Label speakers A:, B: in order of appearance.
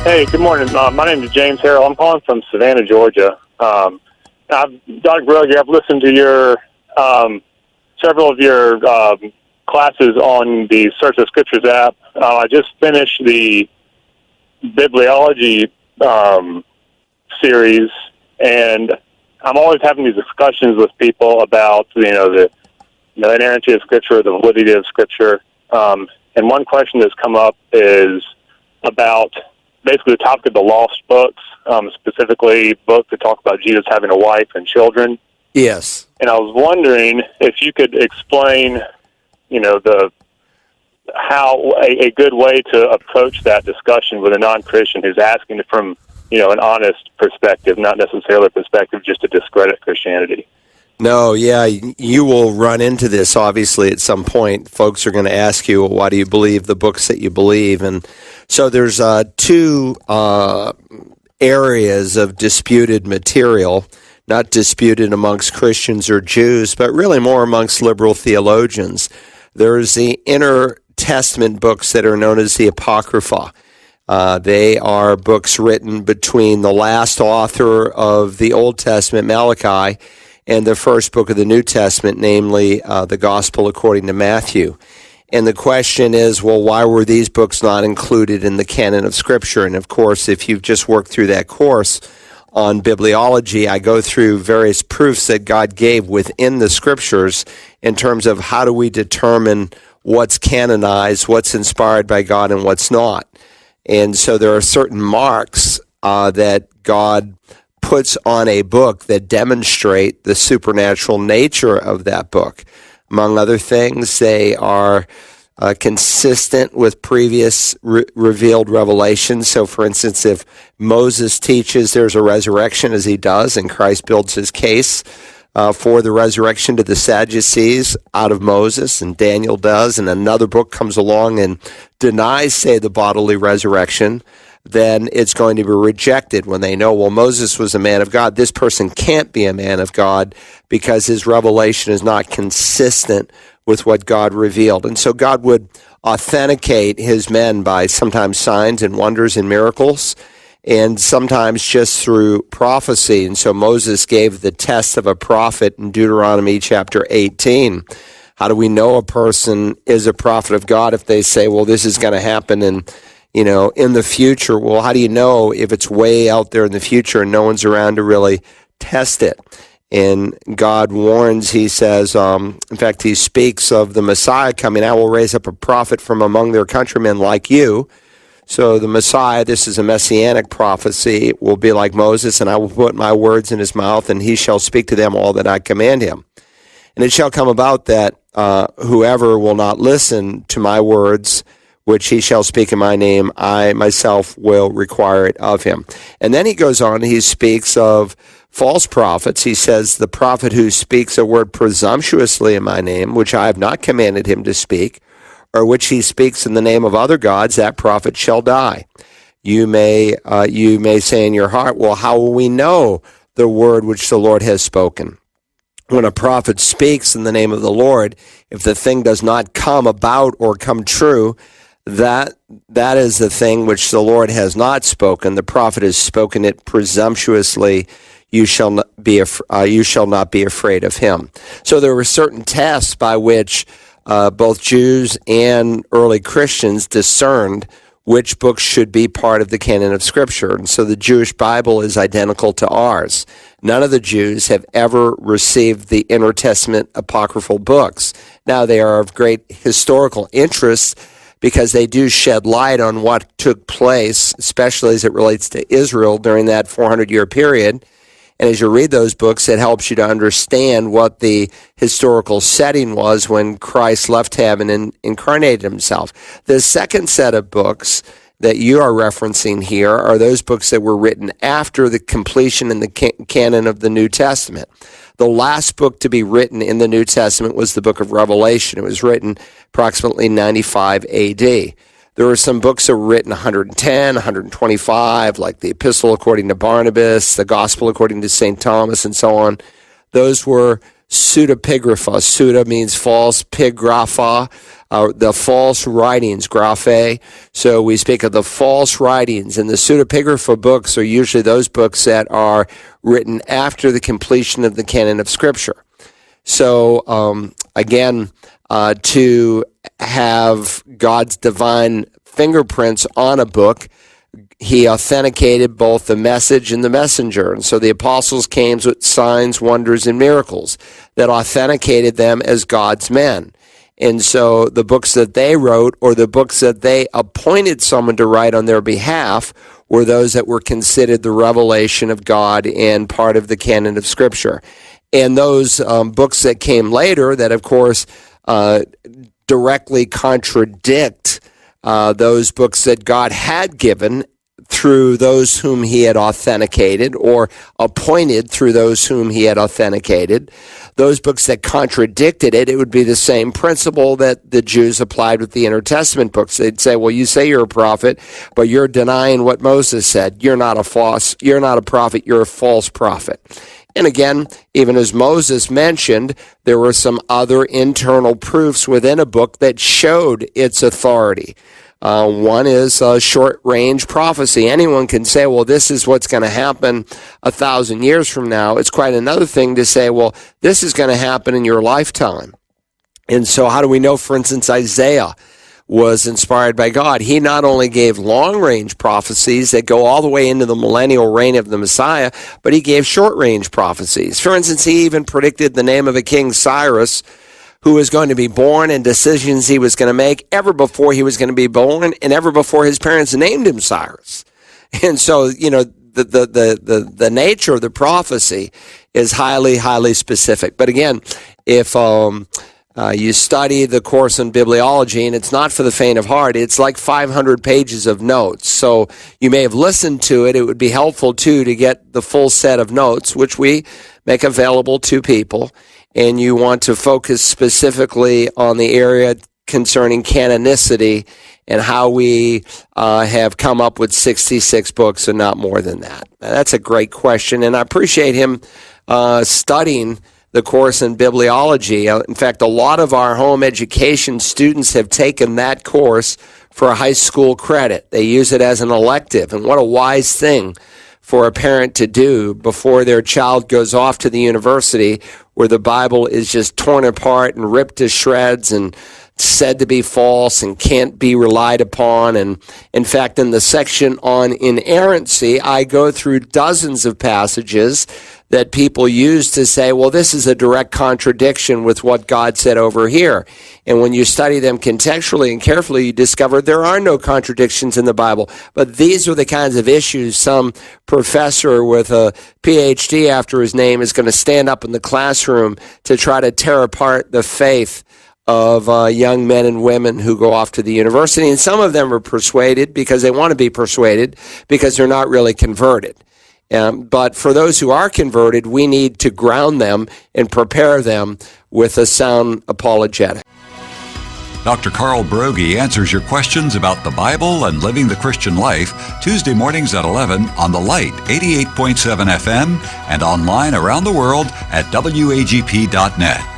A: Hey, good morning. My name is James Harrell. I'm calling from Savannah, Georgia. Dr. Broggi, I've listened to your several of your classes on the Search the Scriptures app. I just finished the bibliology series, and I'm always having these discussions with people about the inerrancy of Scripture, the validity of Scripture. And one question that's come up is about basically the topic of the lost books, specifically books that talk about Jesus having a wife and children.
B: Yes.
A: And I was wondering if you could explain, how a good way to approach that discussion with a non-Christian who's asking it from, an honest perspective, not necessarily a perspective just to discredit Christianity.
B: No, yeah, you will run into this, obviously, at some point. Folks are going to ask you, well, why do you believe the books that you believe? And so there's two areas of disputed material, not disputed amongst Christians or Jews, but really more amongst liberal theologians. There's the intertestament books that are known as the Apocrypha. They are books written between the last author of the Old Testament, Malachi, and the first book of the New Testament, namely the Gospel according to Matthew. And the question is, well, why were these books not included in the canon of Scripture? And of course, if you've just worked through that course on bibliology, I go through various proofs that God gave within the Scriptures in terms of how do we determine what's canonized, what's inspired by God, and what's not. And so there are certain marks that God puts on a book that demonstrate the supernatural nature of that book. Among other things, they are consistent with previous revealed revelations. So, for instance, if Moses teaches there's a resurrection, as he does, and Christ builds his case for the resurrection to the Sadducees out of Moses, and Daniel does, and another book comes along and denies, say, the bodily resurrection, then it's going to be rejected when they know, well, Moses was a man of God. This person can't be a man of God because his revelation is not consistent with what God revealed. And so God would authenticate his men by sometimes signs and wonders and miracles, and sometimes just through prophecy. And so Moses gave the test of a prophet in Deuteronomy chapter 18. How do we know a person is a prophet of God if they say, well, this is going to happen in the future? Well, how do you know if it's way out there in the future and no one's around to really test it? And God warns, he says, in fact, he speaks of the Messiah coming. I will raise up a prophet from among their countrymen like you. So the Messiah, this is a messianic prophecy, will be like Moses, and I will put my words in his mouth, and he shall speak to them all that I command him. And it shall come about that whoever will not listen to my words, which he shall speak in my name, I myself will require it of him. And then he goes on, he speaks of false prophets. He says, the prophet who speaks a word presumptuously in my name, which I have not commanded him to speak, or which he speaks in the name of other gods, that prophet shall die. You may say in your heart, well, how will we know the word which the Lord has spoken? When a prophet speaks in the name of the Lord, if the thing does not come about or come true, that is the thing which the Lord has not spoken. The prophet has spoken it presumptuously. You shall not be afraid of him. So there were certain tests by which both Jews and early Christians discerned which books should be part of the canon of Scripture. And so the Jewish Bible is identical to ours. None of the Jews have ever received the intertestament apocryphal books. Now, they are of great historical interest because they do shed light on what took place, especially as it relates to Israel during that 400-year period. And as you read those books, it helps you to understand what the historical setting was when Christ left heaven and incarnated himself. The second set of books that you are referencing here are those books that were written after the completion in the canon of the New Testament. The last book to be written in the New Testament was the book of Revelation. It was written approximately 95 AD. There were some books that were written 110, 125, like the Epistle according to Barnabas, the Gospel according to St. Thomas, and so on. Those were pseudepigrapha. Pseudo means false, pigrapha the false writings, graphe. So we speak of the false writings, and the pseudepigrapha books are usually those books that are written after the completion of the canon of Scripture. So again, to have God's divine fingerprints on a book, he authenticated both the message and the messenger. And so the apostles came with signs, wonders, and miracles that authenticated them as God's men. And so the books that they wrote, or the books that they appointed someone to write on their behalf, were those that were considered the revelation of God and part of the canon of Scripture. And those books that came later that, of course, directly contradict those books that God had given through those whom he had authenticated, or appointed through those whom he had authenticated. Those books that contradicted it, it would be the same principle that the Jews applied with the Intertestament books. They'd say, well, you say you're a prophet, but you're denying what Moses said. You're not a prophet, you're a false prophet. And again, even as Moses mentioned, there were some other internal proofs within a book that showed its authority. One is short-range prophecy. Anyone can say, well, this is what's going to happen 1,000 years from now. It's quite another thing to say, well, this is going to happen in your lifetime. And so how do we know, for instance, Isaiah was inspired by God? He not only gave long-range prophecies that go all the way into the millennial reign of the Messiah, but he gave short-range prophecies. For instance, he even predicted the name of a king, Cyrus, who was going to be born, and decisions he was going to make ever before he was going to be born, and ever before his parents named him Cyrus. And so, the nature of the prophecy is highly, highly specific. But again, if you study the course in bibliology, and it's not for the faint of heart, it's like 500 pages of notes. So you may have listened to it. It would be helpful, too, to get the full set of notes, which we make available to people. And you want to focus specifically on the area concerning canonicity and how we have come up with 66 books and not more than that. That's a great question, and I appreciate him studying the course in bibliology. In fact, a lot of our home education students have taken that course for a high school credit. They use it as an elective, and what a wise thing for a parent to do before their child goes off to the university where the Bible is just torn apart and ripped to shreds and said to be false and can't be relied upon. And in fact, in the section on inerrancy, I go through dozens of passages that people use to say, well, this is a direct contradiction with what God said over here. And when you study them contextually and carefully, you discover there are no contradictions in the Bible. But these are the kinds of issues some professor with a PhD after his name is going to stand up in the classroom to try to tear apart the faith of young men and women who go off to the university. And some of them are persuaded because they want to be persuaded because they're not really converted. But for those who are converted, we need to ground them and prepare them with a sound apologetic.
C: Dr. Carl Broggi answers your questions about the Bible and living the Christian life Tuesday mornings at 11 on The Light 88.7 FM and online around the world at wagp.net.